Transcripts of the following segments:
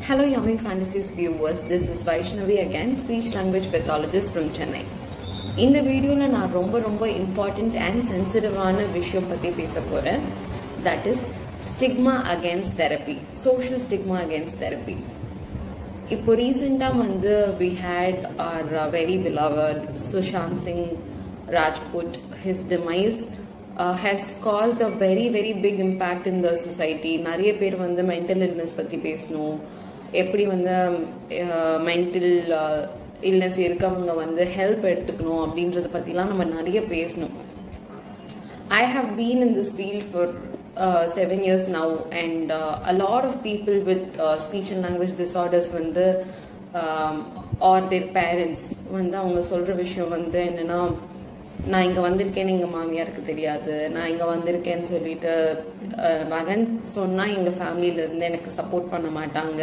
Hello Yummy Fantasies viewers, this is Vaishnavi again, speech language pathologist from Chennai. இந்த வீடியோவில் நான் ரொம்ப important and சென்சிட்டிவான விஷயம் பற்றி பேச போகிறேன். That is stigma against therapy, social stigma against therapy. இப்போ ரீசெண்டாக we had our very beloved Sushant Singh Rajput. His demise has caused a very big impact in the society. நிறைய பேர் மென்டல் இல்னஸ் பற்றி பேசணும், எப்படி மென்டல் இல்னஸ் இருக்கவங்க help எடுத்துக்கணும் அப்படின்றத பற்றிலாம் நம்ம நிறைய பேசணும். I have been in this field for 7 years now, and a lot of people with speech and language disorders or their parents அவங்க சொல்கிற விஷயம் என்னென்னா, நான் இங்கே வந்திருக்கேன்னு எங்கள் மாமியாருக்கு தெரியாது, நான் இங்கே வந்திருக்கேன்னு சொல்லிட்டு வரேன்னு சொன்னால் எங்கள் ஃபேமிலியிலேருந்து எனக்கு சப்போர்ட் பண்ண மாட்டாங்க.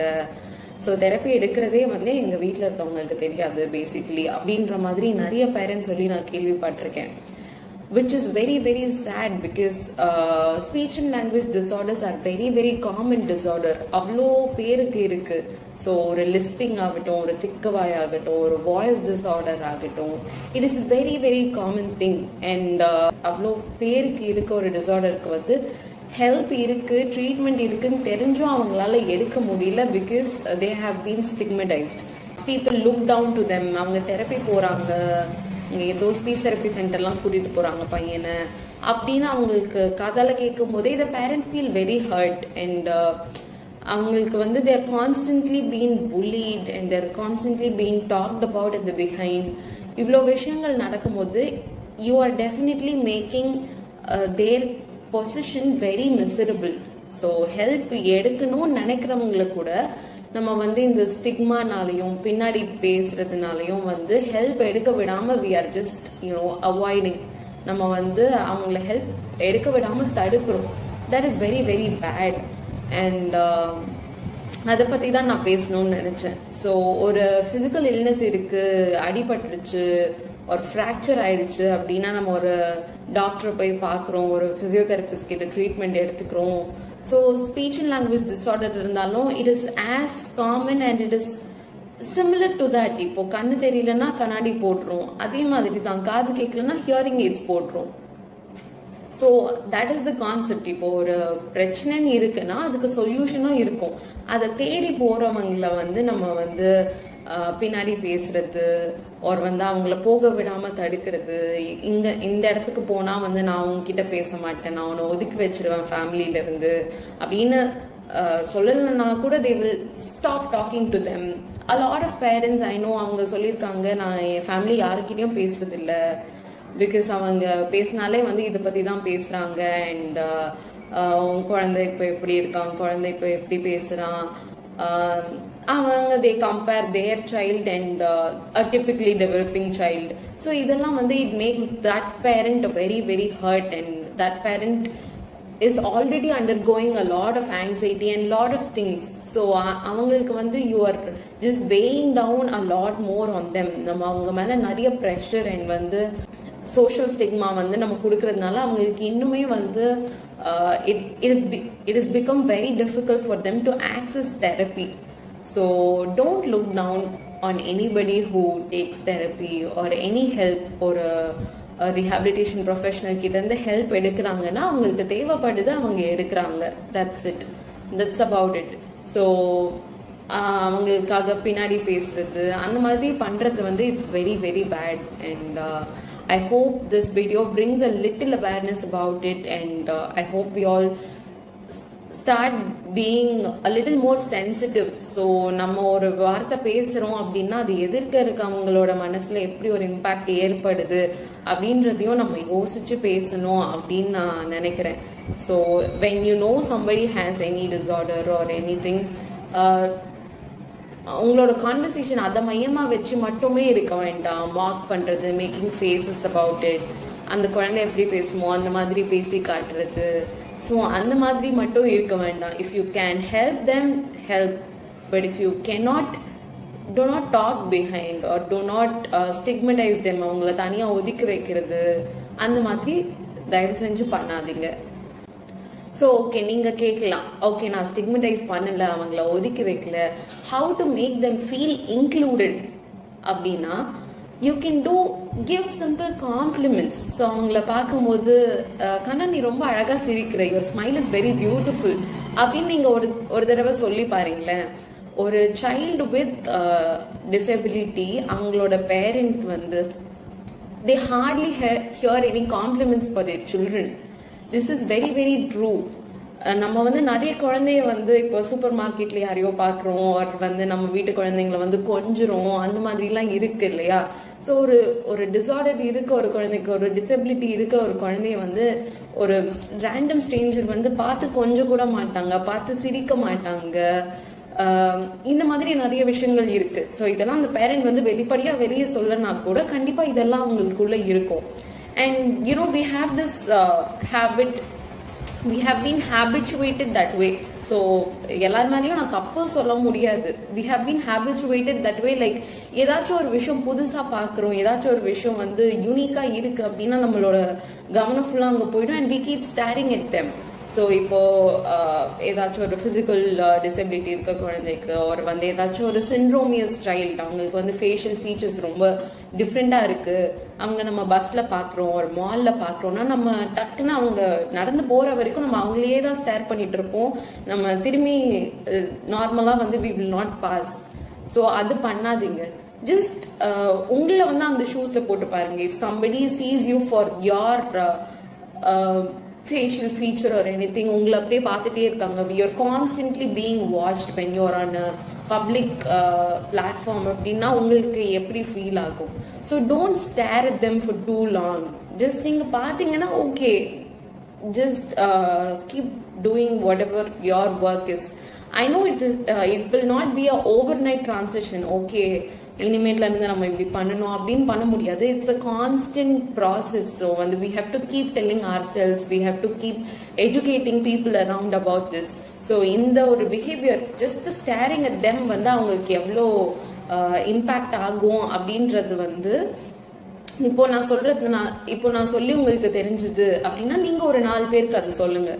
ஸோ தெரப்பி எடுக்கிறதே எங்கள் வீட்டில் இருக்கவங்களுக்கு தெரியாது பேசிக்லி அப்படின்ற மாதிரி நிறைய பேரண்ட்ஸ் சொல்லி நான் கேள்விப்பட்டிருக்கேன். which is very sad because speech and language disorders are very common disorder. அவ்வளோ பேருக்கு இருக்கு. ஸோ ஒரு லிஸ்பிங் ஆகட்டும், ஒரு திக்கவாய் ஆகட்டும், ஒரு வாய்ஸ் டிஸார்டர் ஆகட்டும், it is very common thing. And அவ்வளோ பேருக்கு இருக்க ஒரு டிஸார்டருக்கு ஹெல்ப் இருக்கு, ட்ரீட்மெண்ட் இருக்குன்னு தெரிஞ்சும் அவங்களால எடுக்க முடியல. Because they have been stigmatised. People look down to them. அவங்க தெரப்பி போகிறாங்க, இங்கே ஏதோ ஸ்பீச் தெரப்பி சென்டர்லாம் கூட்டிகிட்டு போகிறாங்க பையனை அப்படின்னு அவங்களுக்கு கதால கேட்கும் போதே the parents feel very hurt. And அவங்களுக்கு they're constantly been bullied and they're constantly been talked about in the behind. இவ்வளோ விஷயங்கள் நடக்கும்போது you are definitely making their position very miserable. So help எடுக்கணும்னு நினைக்கிறவங்கள கூட நம்ம இந்த ஸ்டிக்மானாலையும் பின்னாடி பேசுறதுனாலையும் ஹெல்ப் எடுக்க விடாம we are just avoiding. நம்ம அவங்கள ஹெல்ப் எடுக்க விடாம தடுக்கிறோம். that is very bad. and அதை பத்தி தான் நான் பேசணும்னு நினைச்சேன். ஸோ ஒரு பிசிக்கல் இல்னஸ் இருக்கு, அடிபட்டுருச்சு, ஒரு ஃப்ராக்சர் ஆயிடுச்சு அப்படின்னா நம்ம ஒரு டாக்டரை போய் பார்க்குறோம், ஒரு ஃபிசியோதெரபிஸ்ட் கிட்ட ட்ரீட்மெண்ட் எடுத்துக்கிறோம். So speech and language disorder இருந்தாலும் it is as common and it is similar to that. இப்போ கண்ணு தெரியலன்னா கண்ணாடி போட்டுரும், அதே மாதிரி தான் காது கேட்கலன்னா ஹியரிங் எய்ட்ஸ் போட்டுரும். So that is the concept. இப்போ ஒரு பிரச்சனைன்னு இருக்குன்னா அதுக்கு சொல்யூஷனும் இருக்கும். அதை தேடி போறவங்கள நம்ம பின்னாடி பேசுறது ஒரு அவங்கள போக விடாம தடுக்கிறது. இந்த இடத்துக்கு போனா நான் உங்ககிட்ட பேச மாட்டேன், நான் உன்னை ஒதுக்கி வச்சிருவேன் ஃபேமிலியில இருந்து அப்படின்னு சொல்லலைன்னா கூட they will stop talking to them. a lot of parents I know அவங்க சொல்லியிருக்காங்க, நான் என் ஃபேமிலி யாருக்கிட்டையும் பேசுறது இல்லை, பிகாஸ் அவங்க பேசினாலே இதை பத்தி தான் பேசுறாங்க. அண்ட் குழந்தை இப்போ எப்படி இருக்கான், குழந்தை இப்போ எப்படி பேசுறான், அவங்க they compare their child and a typically developing child. so இதெல்லாம் it makes that parent very hurt, and that parent is already undergoing a lot of anxiety and lot of things. so அவங்களுக்கு you are just weighing down a lot more on them. நம்ம அவங்க மேல நிறைய pressure and social stigma நம்ம கொடுக்கறதுனால அவங்களுக்கு இன்னுமே it is become very difficult for them to access therapy. so don't look down on anybody who takes therapy or any help or a rehabilitation professional கிட்ட இருந்து ஹெல்ப் எடுக்கிறாங்கன்னா அவங்களுக்கு தேவைப்படுது, அவங்க எடுக்கிறாங்க. that's it, that's about it. so அவங்களுக்காக பின்னாடி பேசுறது அந்த மாதிரி பண்றது it's very bad. and I hope this video brings a little awareness about it, and I hope we all start being a little more sensitive. so நம்ம ஒரு வார்த்தை பேசுறோம் அப்படின்னா அது எதிர்க்க இருக்கவங்களோட மனசுல எப்படி ஒரு இம்பாக்ட் ஏற்படுது அப்படின்றதையும் நம்ம யோசிச்சு பேசணும் அப்படின்னு நான் நினைக்கிறேன். so when you know somebody has any disorder or anything, உங்களோட கான்வர்சேஷன் அதை மையமா வச்சு மட்டுமே இருக்க வேண்டாம். மார்க் பண்றது, மேக்கிங் ஃபேஸஸ் அபவுட் இட், அந்த குழந்தை எப்படி பேசுமோ அந்த மாதிரி பேசி காட்டுறது, ஸோ அந்த மாதிரி மட்டும் இருக்க வேண்டாம். If you can help them, help. But if you cannot, do not talk behind or do not stigmatize them. அவங்கள தனியாக ஒதுக்கி வைக்கிறது அந்த மாதிரி தயவு செஞ்சு பண்ணாதீங்க. ஸோ ஓகே நீங்கள் கேட்கலாம், ஓகே நான் ஸ்டிக்மடைஸ் பண்ணல, அவங்கள ஒதுக்கி வைக்கல, how to make them feel included அப்படின்னா you can do give simple compliments. So அவங்கள பார்க்கும்போது கண்ணா நீ ரொம்ப அழகாக சிரிக்கிற, your smile is very beautiful அப்படின்னு நீங்கள் ஒரு தடவை சொல்லி பாருங்களேன். ஒரு சைல்டு வித் டிசபிலிட்டி அவங்களோட பேரண்ட் வந்து they hardly hear any compliments for their children. This is very very true. நம்ம வந்து நிறைய குழந்தைய வந்து இப்போ சூப்பர் மார்க்கெட்ல யாரையோ பார்க்குறோம், அவர் வந்து நம்ம வீட்டு குழந்தைங்களை வந்து கொஞ்சிரும், அந்த மாதிரிலாம் இருக்கு இல்லையா. ஸோ ஒரு டிசார்டர் இருக்க ஒரு குழந்தைக்கு, ஒரு டிசபிலிட்டி இருக்க ஒரு குழந்தைய வந்து ஒரு ரேண்டம் ஸ்ட்ரேஞ்சர் வந்து பார்த்து கொஞ்சம் கூட மாட்டாங்க, பார்த்து சிரிக்க மாட்டாங்க. இந்த மாதிரி நிறைய விஷயங்கள் இருக்கு. ஸோ இதெல்லாம் அந்த பேரண்ட் வந்து வெளியே சொல்லனா கூட கண்டிப்பா இதெல்லாம் அவங்களுக்குள்ள இருக்கும். And you know we have this habit, we have been habituated that way. So எல்லார் மாதிரியும் நான் தப்பு சொல்ல முடியாது. we have been habituated that way. Like ஏதாச்சும் ஒரு விஷயம் புதுசா பார்க்குறோம், ஏதாச்சும் ஒரு விஷயம் வந்து யூனிக்கா இருக்கு அப்படின்னா நம்மளோட கவனம் ஃபுல்லா அங்கே போயிடும். And we keep staring at them. So இப்போ ஏதாச்சும் ஒரு ஃபிசிக்கல் டிசபிலிட்டி இருக்க குழந்தைக்கு, ஒரு வந்து ஏதாச்சும் ஒரு சிண்ட்ரோமியஸ் சைல்டு, அவங்களுக்கு வந்து ஃபேஷியல் ஃபீச்சர்ஸ் ரொம்ப டிஃப்ரெண்டாக இருக்கு, அவங்க நம்ம பஸ்ல பார்க்குறோம், ஒரு மால்ல பார்க்குறோம்னா நம்ம டக்குன்னு அவங்க நடந்து போற வரைக்கும் நம்ம அவங்களே தான் ஸ்டேர் பண்ணிட்டு இருப்போம். நம்ம திரும்பி நார்மலாக வந்து we will not pass. So அது பண்ணாதீங்க. ஜஸ்ட் உங்களை வந்து அந்த ஷூஸ்ல போட்டு பாருங்க. If somebody sees you for your facial feature or anything, உங்களை அப்படியே பார்த்துட்டே இருக்காங்க, we are constantly being watched when you are on a public platform அப்படின்னா உங்களுக்கு எப்படி ஃபீல் ஆகும்? So don't stare at them for too long. Just நீங்க பார்த்தீங்கன்னா okay, just keep doing whatever your work is. I know it will not be a overnight transition. Okay இனிமேட்ல இருந்து நம்ம இப்படி பண்ணணும் அப்படின்னு பண்ண முடியாது. It's a constant process. So வந்து we have to keep telling ourselves, we have to keep educating people around about this. So இந்த ஒரு behaviour, just steering at them வந்து அவங்களுக்கு எவ்வளோ இம்பேக்ட் ஆகும் அப்படின்றது வந்து இப்போ நான் சொல்லி உங்களுக்கு தெரிஞ்சுது அப்படின்னா நீங்க ஒரு 4 பேருக்கு அது சொல்லுங்க.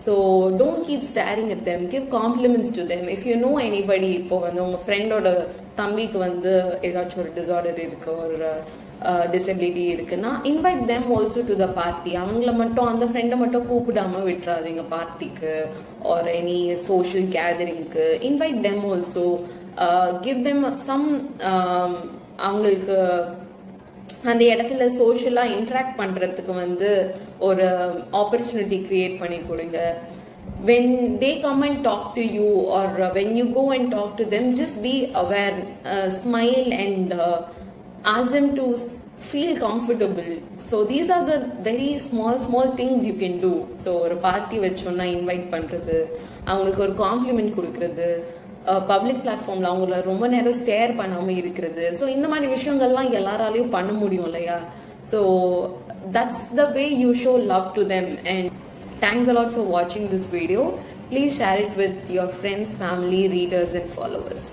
So don't keep staring at them, give compliments to them. If you know anybody, இப்போ வந்து உங்க ஃப்ரெண்டோட தம்பிக்கு வந்து ஏதாச்சும் ஒரு டிசார்டர் இருக்கு, ஒரு டிசபிலிட்டி இருக்குன்னா invite them also to the party. அவங்கள மட்டும், அந்த ஃப்ரெண்டை மட்டும் கூப்பிடாம விட்டுறாதீங்க பார்ட்டிக்கு or any social gatheringக்கு. Invite them also, give them some அவங்களுக்கு அந்த இடத்துல சோஷியலா இன்ட்ராக்ட் பண்றதுக்கு வந்து ஒரு ஆப்பர்ச்சுனிட்டி கிரியேட் பண்ணி கொடுங்க. when they come and talk to you or when you go and talk to them, just be aware, smile and ask them to feel comfortable. So these are the very small things you can do. So ஒரு party வச்சோன்னா invite பண்றது, அவங்களுக்கு ஒரு complement கொடுக்கறது, public பிளாட்ஃபார்ம்ல அவங்கள ரொம்ப நேரம் ஸ்டேர் பண்ணாம இருக்கிறது. ஸோ இந்த மாதிரி விஷயங்கள்லாம் எல்லாராலையும் பண்ண முடியும் இல்லையா. So that's the way you show love to them. And thanks a lot for watching this video. Please share it with your friends, family, readers and followers.